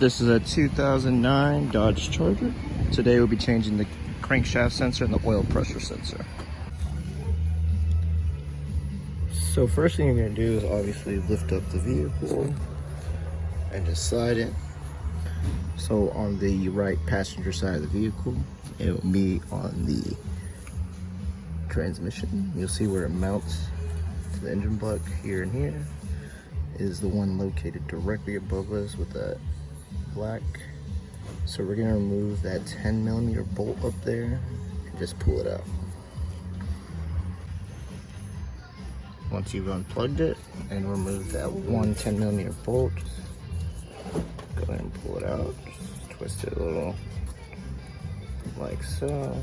This is a 2009 Dodge Charger. Today we'll be changing the crankshaft sensor and the oil pressure sensor. So first thing you're going to do is obviously lift up the vehicle and just slide it. So on the right passenger side of the vehicle, it will be on the transmission. You'll see where it mounts to the engine block here and here is the one located directly above us with that black. So we're gonna remove that 10mm bolt up there and just pull it out. Once you've unplugged it and removed that one 10mm bolt, go ahead and pull it out. Just twist it a little like so.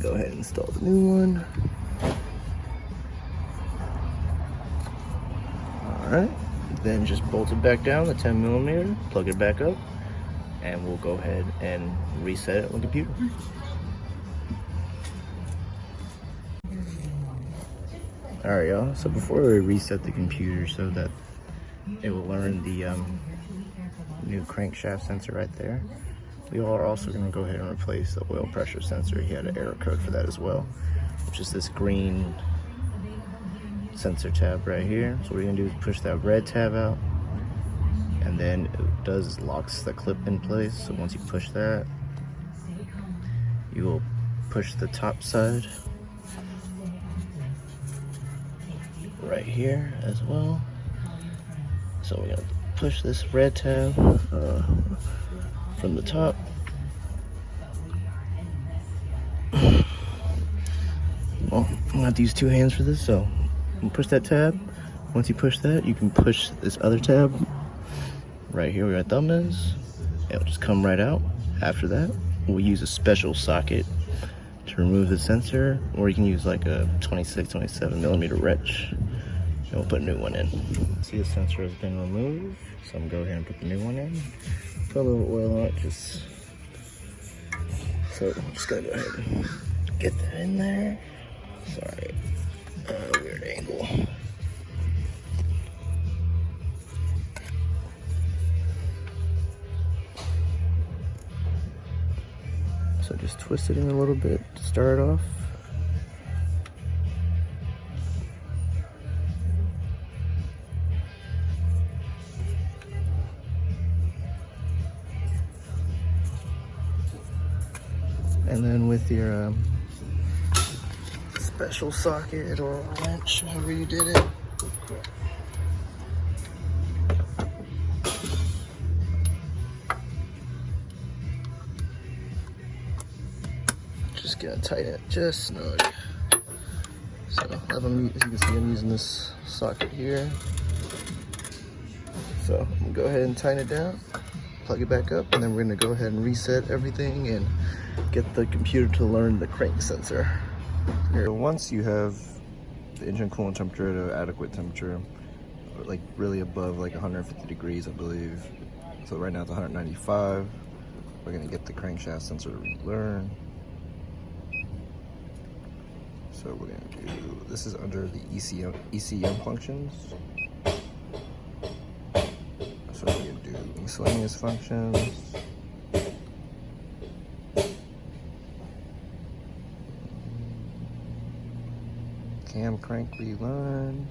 Go ahead and install the new one. Alright, then just bolt it back down, the 10mm, plug it back up, and we'll go ahead and reset it on the computer. Alright y'all, so before we reset the computer so that it will learn the new crankshaft sensor right there, we are also going to go ahead and replace the oil pressure sensor. He had an error code for that as well, which is this green sensor tab right here. So what we're going to do is push that red tab out, and then it does locks the clip in place. So once you push that, you will push the top side right here as well. So we're going to push this red tab from the top. Well, I'm gonna have to use two hands for this, so you can push that tab. Once you push that, you can push this other tab right here where your thumb is. It'll just come right out. After that, we'll use a special socket to remove the sensor, or you can use like a 27mm wrench, and we'll put a new one in. See, the sensor has been removed, so I'm gonna go ahead and put the new one in. Put a little oil on it, so I'm just gonna go ahead and get that in there. Sorry, weird angle. So just twist it in a little bit to start off. And then with your special socket or wrench, however you did it, just gonna tighten it just snug. So as you can see, I'm using this socket here. So I'm gonna go ahead and tighten it down, plug it back up, and then we're gonna go ahead and reset everything and get the computer to learn the crank sensor. Here, once you have the engine coolant temperature at an adequate temperature, like really above like 150 degrees, I believe. So right now it's 195. We're gonna get the crankshaft sensor to relearn. So we're gonna do, this is under the ECM functions. So we're gonna do miscellaneous functions. Cam crank relearn.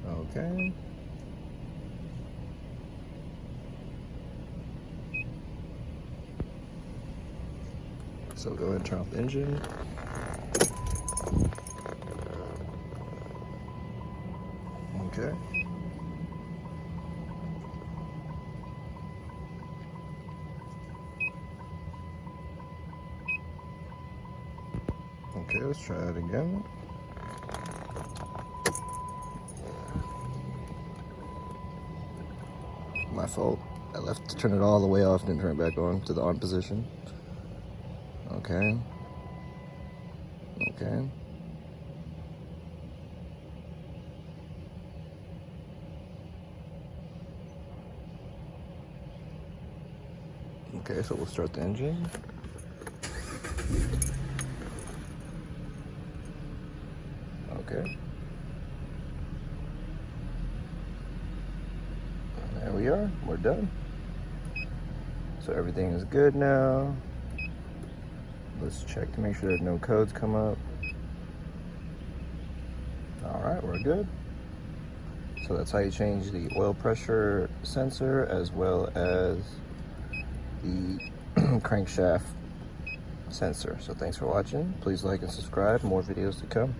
Okay. So go ahead and turn off the engine. Okay. Okay, let's try that again. My fault. I left to turn it all the way off, didn't turn it back on to the on position. Okay. Okay. Okay, so we'll start the engine. Okay. And there we are. We're done. So everything is good now. Let's check to make sure there's no codes come up. All right, we're good. So that's how you change the oil pressure sensor as well as the crankshaft sensor. So thanks for watching. Please like and subscribe. More videos to come.